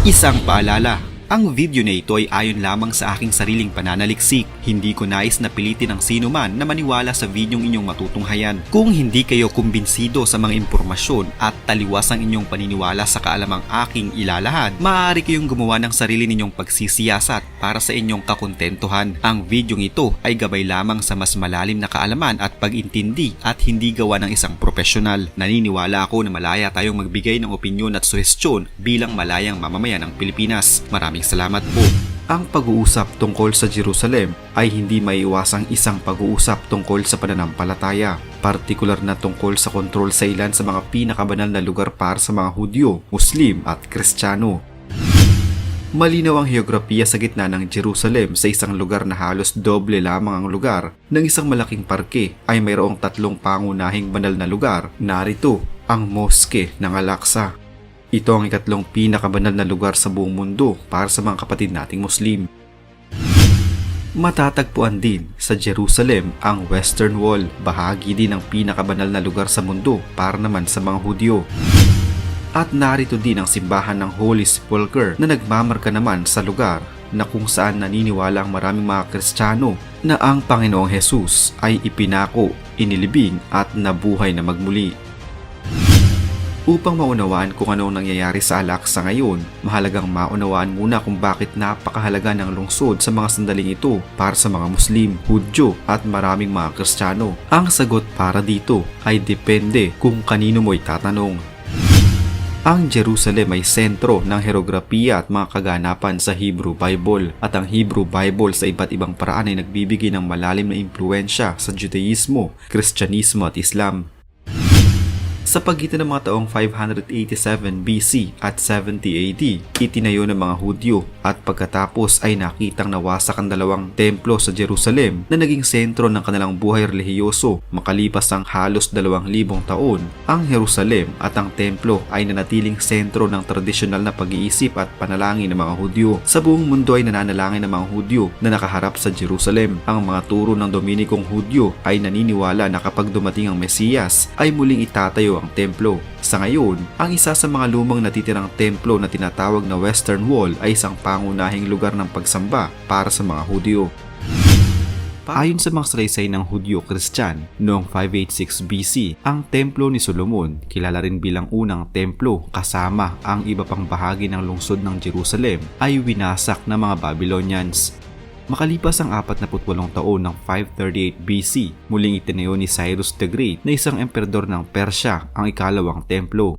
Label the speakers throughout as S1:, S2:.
S1: Isang paalala, ang video na ito ay ayon lamang sa aking sariling pananaliksik. Hindi ko nais na pilitin ang sino man na maniwala sa videong inyong matutunghayan. Kung hindi kayo kumbinsido sa mga impormasyon at taliwas ang inyong paniniwala sa kaalamang aking ilalahad, maaari kayong gumawa ng sarili ninyong pagsisiyasat para sa inyong kakontentuhan. Ang videong ito ay gabay lamang sa mas malalim na kaalaman at pag-intindi at hindi gawa ng isang profesional. Naniniwala ako na malaya tayong magbigay ng opinyon at suhestyon bilang malayang mamamayan ng Pilipinas. Maraming salamat po. Ang pag-uusap tungkol sa Jerusalem ay hindi maiiwasang isang pag-uusap tungkol sa pananampalataya, partikular na tungkol sa kontrol sa ilan sa mga pinakabanal na lugar para sa mga Hudyo, Muslim at Kristiyano. Malinaw ang heograpiya sa gitna ng Jerusalem sa isang lugar na halos doble lamang ang lugar ng isang malaking parke ay mayroong tatlong pangunahing banal na lugar. Narito ang Moske ng Al-Aqsa. Ito ang ikatlong pinakabanal na lugar sa buong mundo para sa mga kapatid nating Muslim. Matatagpuan din sa Jerusalem ang Western Wall, bahagi din ng pinakabanal na lugar sa mundo para naman sa mga Hudyo. At narito din ang simbahan ng Holy Sepulchre na nagmamarka naman sa lugar na kung saan naniniwala ang maraming mga Kristiyano na ang Panginoong Hesus ay ipinako, inilibing at nabuhay na magmuli. Upang maunawaan kung anong nangyayari sa Al-Aqsa ngayon, mahalagang maunawaan muna kung bakit napakahalaga ng lungsod sa mga sandaling ito para sa mga Muslim, Hudyo at maraming mga Kristiyano. Ang sagot para dito ay depende kung kanino mo itatanong. Ang Jerusalem ay sentro ng herograpiya at mga kaganapan sa Hebrew Bible at ang Hebrew Bible sa iba't ibang paraan ay nagbibigay ng malalim na impluensya sa Judaismo, Kristyanismo at Islam. Sa pagitan ng mga taong 587 BC at 70 AD, itinayo ng mga Hudyo at pagkatapos ay nakitang nawasak ang dalawang templo sa Jerusalem na naging sentro ng kanilang buhay relihiyoso. Makalipas ang halos 2,000 taon, ang Jerusalem at ang templo ay nanatiling sentro ng tradisyonal na pag-iisip at panalangin ng mga Hudyo. Sa buong mundo ay nananalangin ng mga Hudyo na nakaharap sa Jerusalem. Ang mga turo ng Dominikong Hudyo ay naniniwala na kapag dumating ang Mesiyas ay muling itatayo ang templo. Sa ngayon, ang isa sa mga lumang natitirang templo na tinatawag na Western Wall ay isang pangunahing lugar ng pagsamba para sa mga Hudyo. Ayon sa mga salaysay ng Hudyo-Kristyan, noong 586 BC, ang templo ni Solomon, kilala rin bilang unang templo kasama ang iba pang bahagi ng lungsod ng Jerusalem, ay winasak ng mga Babylonians. Makalipas ang 48 taon ng 538 BC, muling itinayo ni Cyrus the Great na isang emperador ng Persya ang ikalawang templo.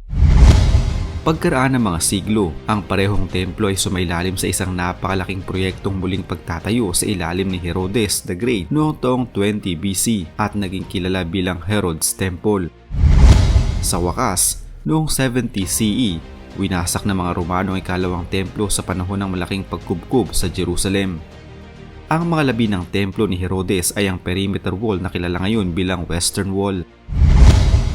S1: Pagkaraan ng mga siglo, ang parehong templo ay sumailalim sa isang napakalaking proyektong muling pagtatayo sa ilalim ni Herodes the Great noong taong 20 BC at naging kilala bilang Herod's Temple. Sa wakas, noong 70 CE, winasak ng mga Romano ang ikalawang templo sa panahon ng malaking pagkubkob sa Jerusalem. Ang mga labi ng templo ni Herodes ay ang perimeter wall na kilala ngayon bilang Western Wall.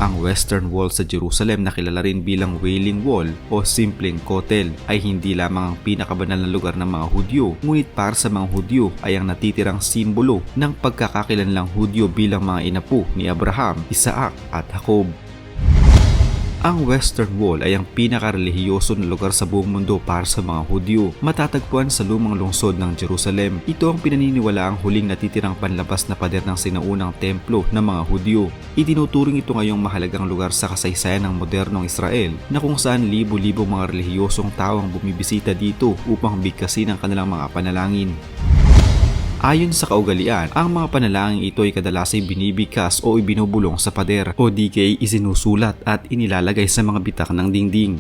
S1: Ang Western Wall sa Jerusalem na kilala rin bilang Wailing Wall o simpleng Kotel ay hindi lamang ang pinakabanal na lugar ng mga Hudyo, ngunit para sa mga Hudyo ay ang natitirang simbolo ng pagkakakilanlang Hudyo bilang mga inapo ni Abraham, Isaac at Jacob. Ang Western Wall ay ang pinaka-relihiyoso na lugar sa buong mundo para sa mga Hudyo. Matatagpuan sa lumang lungsod ng Jerusalem. Ito ang pinaniniwalaang huling natitirang panlabas na pader ng sinaunang templo ng mga Hudyo. Itinuturing ito ngayong mahalagang lugar sa kasaysayan ng modernong Israel na kung saan libo-libong mga relihiyosong tao ang bumibisita dito upang bigkasin ang kanilang mga panalangin. Ayon sa kaugalian, ang mga panalangin ito ay kadalasay binibigkas o ibinubulong sa pader o di kaya isinusulat at inilalagay sa mga bitak ng dingding.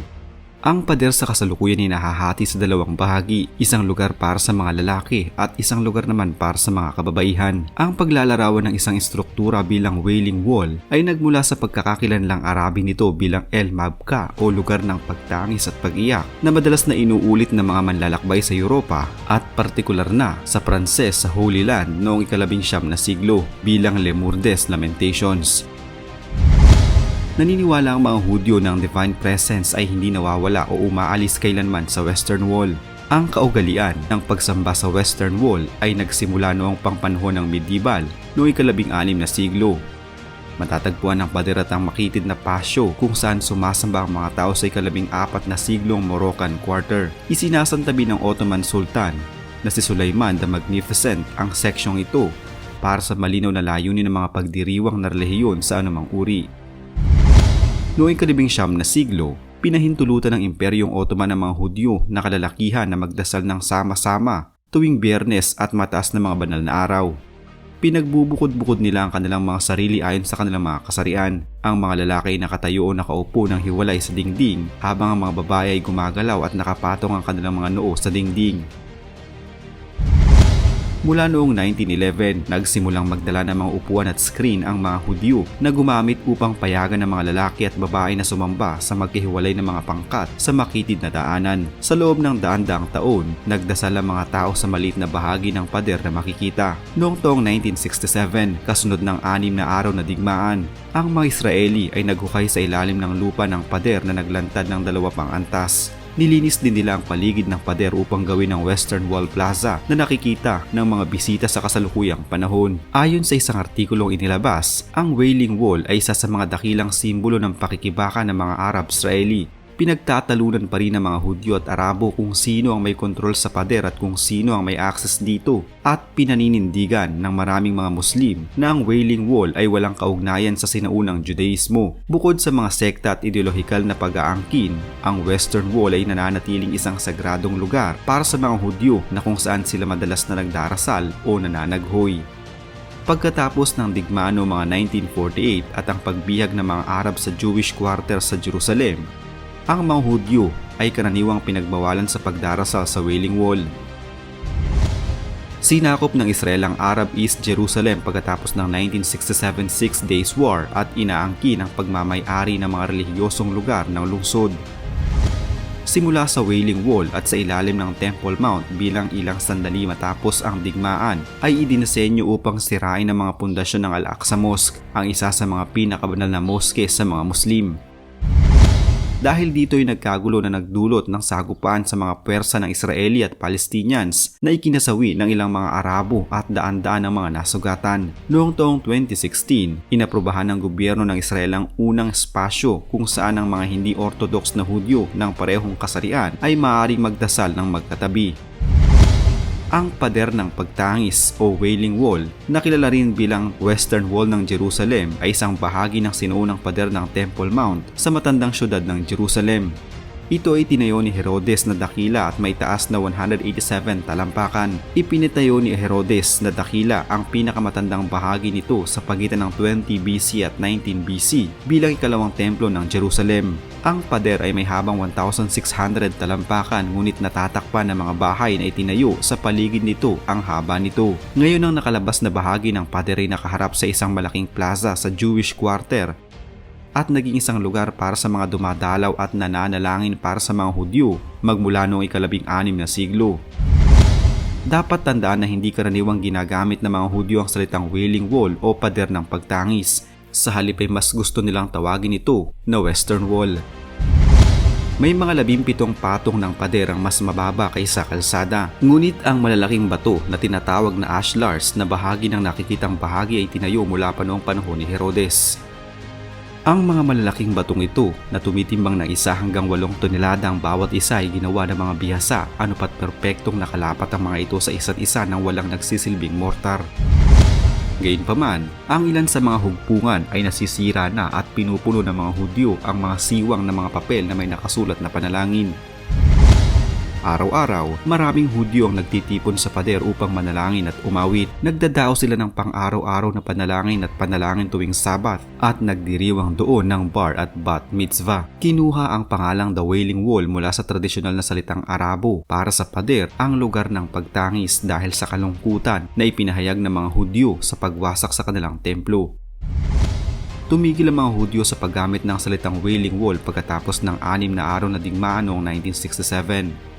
S1: Ang pader sa kasalukuyan ay nahahati sa dalawang bahagi, isang lugar para sa mga lalaki at isang lugar naman para sa mga kababaihan. Ang paglalarawan ng isang estruktura bilang Wailing Wall ay nagmula sa pagkakakilanlang Arabi nito bilang El Mabka o lugar ng pagtangis at pag-iyak na madalas na inuulit ng mga manlalakbay sa Europa at partikular na sa Pranses sa Holy Land noong ika-19 na siglo bilang Le Mourdes Lamentations. Naniniwala ang mga Hudyo na ang divine presence ay hindi nawawala o umaalis kailanman sa Western Wall. Ang kaugalian ng pagsamba sa Western Wall ay nagsimula noong pangpanahon ng medieval noong ika-16 na siglo. Matatagpuan ng pader at ang makitid na pasyo kung saan sumasamba ang mga tao sa ika-14 na siglong Moroccan Quarter. Isinasantabi ng Ottoman Sultan na si Sulaiman the Magnificent ang seksyong ito para sa malinaw na layunin ng mga pagdiriwang na relihiyon sa anumang uri. Noong ika-19 na siglo, pinahintulutan ng Imperyong Ottoman ng mga Hudyo na kalalakihan na magdasal ng sama-sama tuwing Biyernes at mataas na mga banal na araw. Pinagbubukod-bukod nila ang kanilang mga sarili ayon sa kanilang mga kasarian. Ang mga lalaki ay nakatayo o nakaupo ng hiwalay sa dingding habang ang mga babae ay gumagalaw at nakapatong ang kanilang mga noo sa dingding. Mula noong 1911, nagsimulang magdala ng mga upuan at screen ang mga Hudyo na gumamit upang payagan ng mga lalaki at babae na sumamba sa magkahiwalay na mga pangkat sa makitid na daanan. Sa loob ng daan-daang taon, nagdasal ang mga tao sa maliit na bahagi ng pader na makikita. Noong taong 1967, kasunod ng 6 na araw na digmaan, ang mga Israeli ay naghukay sa ilalim ng lupa ng pader na naglantad ng 2 pang antas. Nilinis din nila ang paligid ng pader upang gawin ng Western Wall Plaza na nakikita ng mga bisita sa kasalukuyang panahon. Ayon sa isang artikulong inilabas, ang Wailing Wall ay isa sa mga dakilang simbolo ng pakikibaka ng mga Arab-Israeli. Pinagtatalunan pa rin ng mga Hudyo at Arabo kung sino ang may kontrol sa pader at kung sino ang may access dito, at pinaninindigan ng maraming mga Muslim na ang Wailing Wall ay walang kaugnayan sa sinaunang Judaismo. Bukod sa mga sekta at ideolohikal na pag-aangkin, ang Western Wall ay nananatiling isang sagradong lugar para sa mga Hudyo na kung saan sila madalas na nagdarasal o nananaghoy. Pagkatapos ng digmaan noong mga 1948 at ang pagbihag ng mga Arab sa Jewish quarter sa Jerusalem, ang mga Hudyo ay karaniwang pinagbawalan sa pagdarasal sa Wailing Wall. Sinakop ng Israel ang Arab East Jerusalem pagkatapos ng 1967 Six Days War at inaangkin ang pagmamay-ari ng mga relihiyosong lugar ng lungsod. Simula sa Wailing Wall at sa ilalim ng Temple Mount bilang ilang sandali matapos ang digmaan ay idinisenyo upang sirain ang mga pundasyon ng Al-Aqsa Mosque, ang isa sa mga pinakabanal na moske sa mga Muslim. Dahil dito ay nagkagulo na nagdulot ng sagupaan sa mga pwersa ng Israeli at Palestinians na ikinasawi ng ilang mga Arabo at daan-daan ng mga nasugatan. Noong taong 2016, inaprubahan ng gobyerno ng Israel ang unang espasyo kung saan ang mga hindi orthodox na Hudyo ng parehong kasarian ay maaaring magdasal ng magkatabi. Ang pader ng pagtangis o Wailing Wall, na kilala rin bilang Western Wall ng Jerusalem, ay isang bahagi ng sinuunang pader ng Temple Mount sa matandang syudad ng Jerusalem. Ito ay tinayo ni Herodes na dakila at may taas na 187 talampakan. Ipinitayo ni Herodes na dakila ang pinakamatandang bahagi nito sa pagitan ng 20 BC at 19 BC bilang ikalawang templo ng Jerusalem. Ang pader ay may habang 1,600 talampakan ngunit natatakpan ng mga bahay na itinayo sa paligid nito ang haba nito. Ngayon ang nakalabas na bahagi ng pader ay nakaharap sa isang malaking plaza sa Jewish quarter at naging isang lugar para sa mga dumadalaw at nananalangin para sa mga Hudyo magmula noong ika-16 na siglo. Dapat tandaan na hindi karaniwang ginagamit ng mga Hudyo ang salitang Wailing Wall o pader ng pagtangis. Sa halip ay mas gusto nilang tawagin ito na Western Wall. May mga 17 patong ng pader ang mas mababa kaysa kalsada. Ngunit ang malalaking bato na tinatawag na ashlars na bahagi ng nakikitang bahagi ay tinayo mula pa noong panahon ni Herodes. Ang mga malalaking batong ito na tumitimbang ng 1 hanggang 8 tonelada ang bawat isa ay ginawa ng mga bihasa, anupat perpektong nakalapat ang mga ito sa isa't isa nang walang nagsisilbing mortar. Gayunpaman, ang ilan sa mga hugpungan ay nasisira na at pinupuno ng mga Hudyo ang mga siwang na mga papel na may nakasulat na panalangin. Araw-araw, maraming Hudyo ang nagtitipon sa pader upang manalangin at umawit. Nagdadao sila ng pang-araw-araw na panalangin at panalangin tuwing Sabat at nagdiriwang doon ng bar at bat mitzvah. Kinuha ang pangalang The Wailing Wall mula sa tradisyonal na salitang Arabo para sa pader, ang lugar ng pagtangis dahil sa kalungkutan na ipinahayag ng mga Hudyo sa pagwasak sa kanilang templo. Tumigil ang mga Hudyo sa paggamit ng salitang Wailing Wall pagkatapos ng 6 na araw na digmaan noong 1967.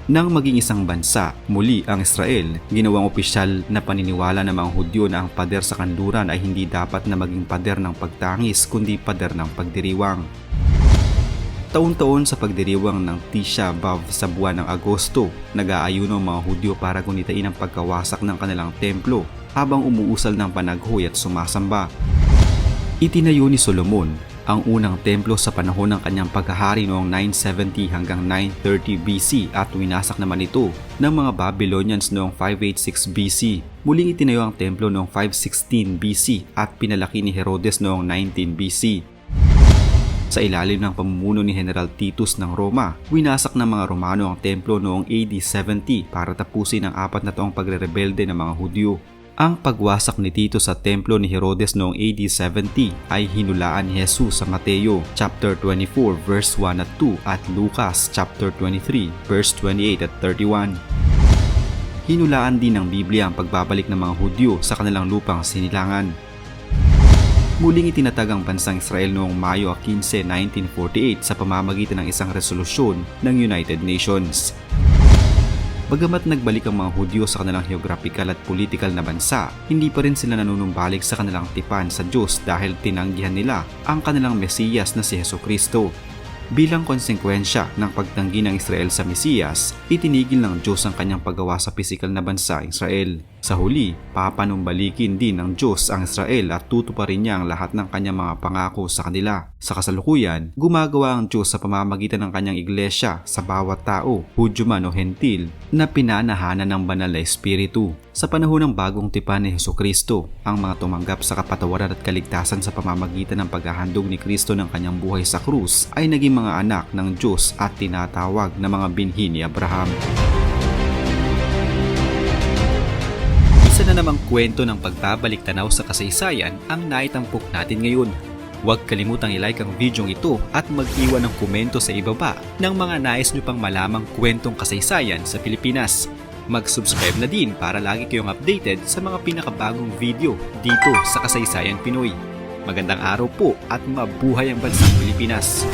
S1: Nang maging isang bansa, muli ang Israel, ginawang opisyal na paniniwala ng mga Hudyo na ang pader sa kanluran ay hindi dapat na maging pader ng pagtangis kundi pader ng pagdiriwang. Taon-taon sa pagdiriwang ng Tisha B'Av sa buwan ng Agosto, nag-aayuno ang mga Hudyo para gunitain ang pagkawasak ng kanilang templo habang umuusal ng panaghoy at sumasamba. Itinayo ni Solomon ang unang templo sa panahon ng kanyang paghahari noong 970 hanggang 930 BC at winasak naman ito ng mga Babylonians noong 586 BC. Muling itinayo ang templo noong 516 BC at pinalaki ni Herodes noong 19 BC. Sa ilalim ng pamumuno ni General Titus ng Roma, winasak ng mga Romano ang templo noong AD 70 para tapusin ang 4 na taong pagrerebelde ng mga Hudyo. Ang pagwasak ni Tito sa templo ni Herodes noong AD 70 ay hinulaan ni Jesus sa Mateo chapter 24 verse 1 at 2 at Lucas chapter 23 verse 28 at 31. Hinulaan din ng Biblia ang pagbabalik ng mga Hudyo sa kanilang lupang sinilangan. Muling itinatag ang bansang Israel noong Mayo 15, 1948 sa pamamagitan ng isang resolusyon ng United Nations. Bagamat nagbalik ang mga Hudyo sa kanilang geographical at political na bansa, hindi pa rin sila nanunumbalik sa kanilang tipan sa Diyos dahil tinanggihan nila ang kanilang Mesiyas na si Jesucristo. Bilang konsekwensya ng pagtanggi ng Israel sa Mesiyas, itinigil ng Diyos ang kanyang paggawa sa pisikal na bansa Israel. Sa huli, papanumbalikin din ng Diyos ang Israel at tutuparin niya ang lahat ng kanyang mga pangako sa kanila. Sa kasalukuyan, gumagawa ang Diyos sa pamamagitan ng kanyang iglesia sa bawat tao, Hudyo man o Hentil, na pinanahanan ng banal na espiritu. Sa panahon ng bagong tipan ni Jesucristo, ang mga tumanggap sa kapatawaran at kaligtasan sa pamamagitan ng paghahandog ni Kristo ng kanyang buhay sa krus ay naging mga anak ng Diyos at tinatawag na mga binhi ni Abraham. Isa na namang kwento ng pagbabalik tanaw sa kasaysayan ang naitampok natin ngayon. Huwag kalimutang i-like ang video ito at mag-iwan ng komento sa ibaba ng mga nais nyo pang malamang kwentong kasaysayan sa Pilipinas. Mag-subscribe na din para lagi kayong updated sa mga pinakabagong video dito sa Kasaysayan Pinoy. Magandang araw po at mabuhay ang bansang Pilipinas!